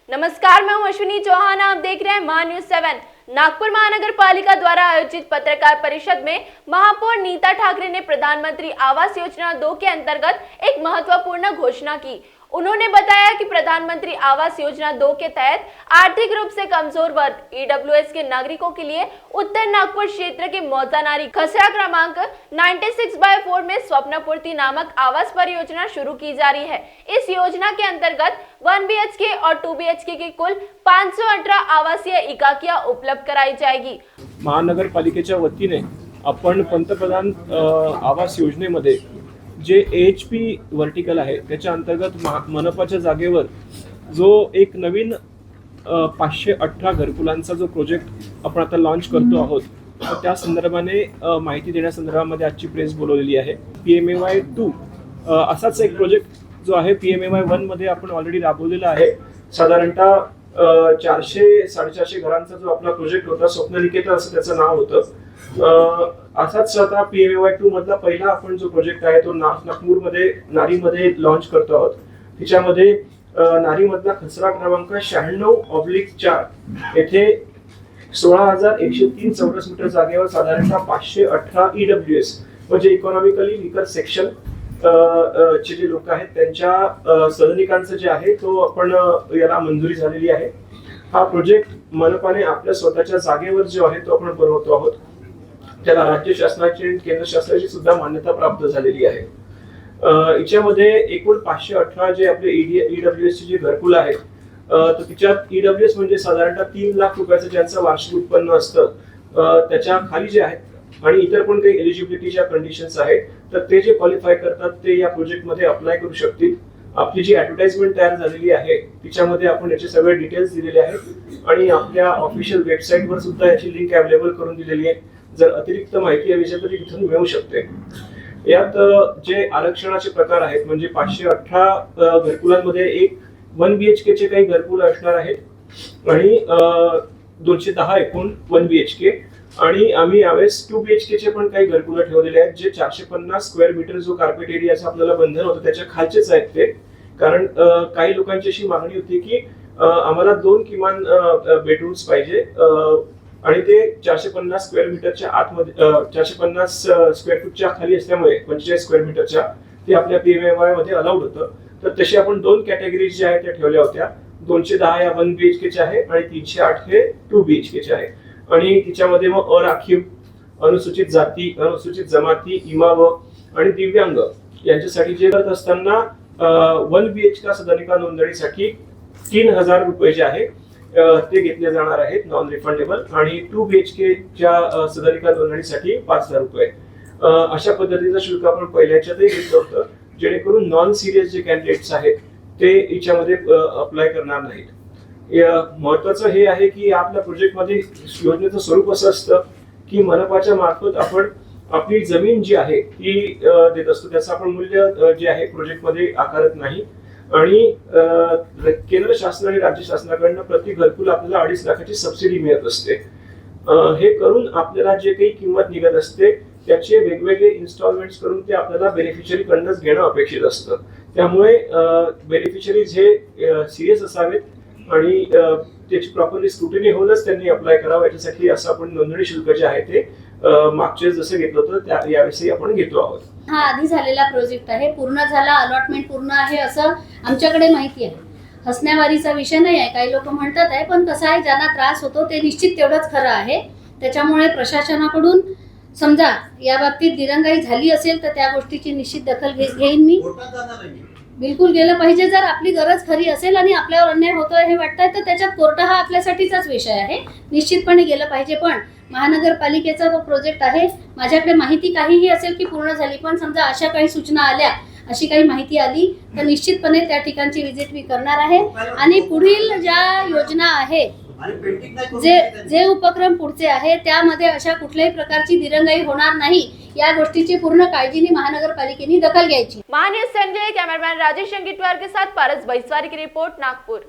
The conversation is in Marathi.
नमस्कार, मैं हूं अश्विनी चौहान। आप देख रहे हैं MANNEWS7। नागपुर महानगर पालिका द्वारा आयोजित पत्रकार परिषद में महापौर नीता ठाकरे ने प्रधानमंत्री आवास योजना 2 के अंतर्गत एक महत्वपूर्ण घोषणा की। उन्होंने बताया कि प्रधानमंत्री आवास योजना 2 के तहत आर्थिक रूप से कमजोर वर्ग EWS के नागरिकों के लिए उत्तर नागपुर क्षेत्र के मौजानारी खसरा क्रमांक 96/4 में स्वप्नपूर्ति नामक आवास परियोजना शुरू की जा रही है। इस योजना के अंतर्गत 1 BHK और 2 BHK की कुल 518 आवासीय इकाइयां उपलब्ध कराई जाएगी। महानगरपालिकेच्या वतीने आपण पंतप्रधान आवास योजनेमध्ये जे AHP वर्टिकल आहे त्याच्या अंतर्गत मनपाच्या जागेवर जो एक नवीन 518 घरकुलांचा जो प्रोजेक्ट आपण आता लॉन्च करतो आहोत, त्या संदर्भाने माहिती देण्यासंदर्भामध्ये आजची प्रेस बोलवलेली आहे। PMAY 2 असाच एक प्रोजेक्ट जो आहे PMAY 1 मध्ये आपण ऑलरेडी राबवलेला आहे। साधारणतः 400-450 घरांचा जो आपला प्रोजेक्ट होता, स्वप्ननिकेतन असं त्याचं नाव होतं। असाच आता PMAY 2 मधला पहिला आपण जो प्रोजेक्ट आहे तो नागपूरमध्ये नारीमध्ये लॉन्च करतो आहोत। तिच्यामध्ये नारीमधला खसरा क्रमांक 96/4 येथे 16,103 चौरस मीटर जागेवर साधारणतः 518 EWS म्हणजे इकॉनॉमिकली वीकर सेक्शन चे जे लोक आहेत त्यांच्या सदनिकांचं जे आहे तो आपण याला मंजुरी झालेली आहे। हा प्रोजेक्ट मनपाने आपल्या स्वतःच्या जागेवर जो आहे तो आपण बनवतो आहोत। त्याला राज्य शासनाची आणि केंद्र शासनाची सुद्धा मान्यता प्राप्त झालेली आहे। याच्यामध्ये एकूण 518 जे आपले EWS चे जे घरकुल आहेत, तर तिच्यात EWS म्हणजे साधारणतः 3 लाख रुपयाचं ज्यांचं वार्षिक उत्पन्न असतं त्याच्या खाली जे आहेत आणि इतर पण काही एलिजिबिलिटीच्या कंडिशन्स आहेत, तर ते जे क्वालिफाय करतात ते या प्रोजेक्टमध्ये अप्लाय करू शकतील। आपली जी ऍडव्हर्टाइजमेंट तयार झालेली आहे तिच्यामध्ये आपण याचे सगळे डिटेल्स दिलेले आहेत आणि आपल्या ऑफिशियल वेबसाईटवर सुद्धा याची लिंक अवेलेबल करून दिलेली आहे। जर अतिरिक्त माहिती हवी असेल तर ती तिथून मिळू शकते। यात जे आरक्षणाचे प्रकार आहेत म्हणजे 518 घरकुलांमध्ये एक 1 BHK चे काही घरकुल असणार आहेत आणि 210 एकूण 1 BHK आणि आम्ही यावेळेस 2 BHK चे पण काही घरकुल ठेवलेले आहेत जे 450 स्क्वेअर मीटर जो कार्पेट एरियाचा आपल्याला बंधन होतं त्याच्या खालचेच आहेत ते। कारण काही लोकांची अशी मागणी होती की आम्हाला 2 किमान बेडरूम्स पाहिजे आणि ते 450 स्क्वेअर मीटरच्या आतमध्ये 450 स्क्वेअर फूटच्या खाली असल्यामुळे 45 स्क्वेअर मीटरच्या ते आपल्या PMAY मध्ये अलाउड होतं। तर तशी आपण 2 कॅटेगरीज ज्या आहेत त्या ठेवल्या होत्या। 210 या 1 BHK चे आहे आणि 308 हे 2 BHK चे आहे आणि तिच्यामध्ये मग अराखीव, अनुसूचित जाती, अनुसूचित जमाती, इमाम आणि दिव्यांग यांच्यासाठी जे करत असताना 1 BHK सदनिका नोंदणीसाठी 3000 रुपये जे आहे ते घेतले जाणार आहेत नॉन रिफंडेबल आणि 2 BHK च्या सदनिका नोंदणीसाठी 5000 रुपये अशा पद्धतीचं शुल्क आपण पहिल्याच्यातही घेतलं होतं, जेणेकरून नॉन सिरियस जे कॅन्डिडेट्स आहेत ते याच्यामध्ये अप्लाय करणार नाहीत। महत्वाचं हे आहे की आपल्या प्रोजेक्टमध्ये योजनेचं स्वरूप असं असतं की मनपाच्या मार्फत आपण आपली जमीन जी आहे ती देत असतो, त्याचं आपण मूल्य जे आहे प्रोजेक्टमध्ये आकारत नाही आणि केंद्र शासन आणि राज्य शासनाकडनं प्रति घरकुल आपल्याला 2.5 लाखाची सबसिडी मिळत असते। हे करून आपल्याला जे काही किंमत निघत असते त्याचे वेगवेगळे इन्स्टॉलमेंट्स करून ते आपल्याला बेनिफिशियरी कडनंच घेणं अपेक्षित असतं। त्यामुळे बेनिफिशियरीज हे सिरियस असावेत आणि त्याची प्रॉपरली स्क्रुटिनी होऊनच त्यांनी अप्लाय करावं। याच्यासाठी असं आपण नोंदणी शुल्क जे आहे ते मागचे जसं घेतलं होतं त्या यावेळी आपण घेतो आहोत। हा आधी झालेला प्रोजेक्ट आहे, पूर्ण झाला, अलॉटमेंट पूर्ण आहे असं आमच्याकडे माहिती आहे। हसण्यावारीचा विषय नाही आहे, काही लोक म्हणतात आहे, पण कसं आहे ज्यांना त्रास होतो ते निश्चित तेवढंच खरं आहे। त्याच्यामुळे प्रशासनाकडून समजा या बाबतीत दिरंगाई झाली असेल तर त्या गोष्टीची निश्चित दखल घेईन मी। बिलकुल गेलं पाहिजे। जर आपली गरज खरी असेल आणि आपल्यावर अन्याय होतोय हे वाटतंय तर त्याच्यात कोर्ट हा आपल्यासाठीचाच विषय आहे, निश्चितपणे गेलं पाहिजे। पण महानगरपालिकेचा जो प्रोजेक्ट आहे, माझ्याकडे माहिती काहीही असेल की पूर्ण झाली, पण समजा अशा काही सूचना आल्या, अशी काही माहिती आली तर निश्चितपणे त्या ठिकाणची व्हिजिट मी करणार आहे आणि पुढील ज्या योजना आहे, जे उपक्रम पुढचे आहे त्यामध्ये अशा कुठल्याही प्रकारची दिरंगाई होणार नाही या गोष्टीची पूर्ण काळजीने महानगरपालिकेने दखल घ्यायची। MANNEWS संजय, कैमरामैन राजेश अंगिटवार के साथ पारस बैसवारी की रिपोर्ट, नागपुर।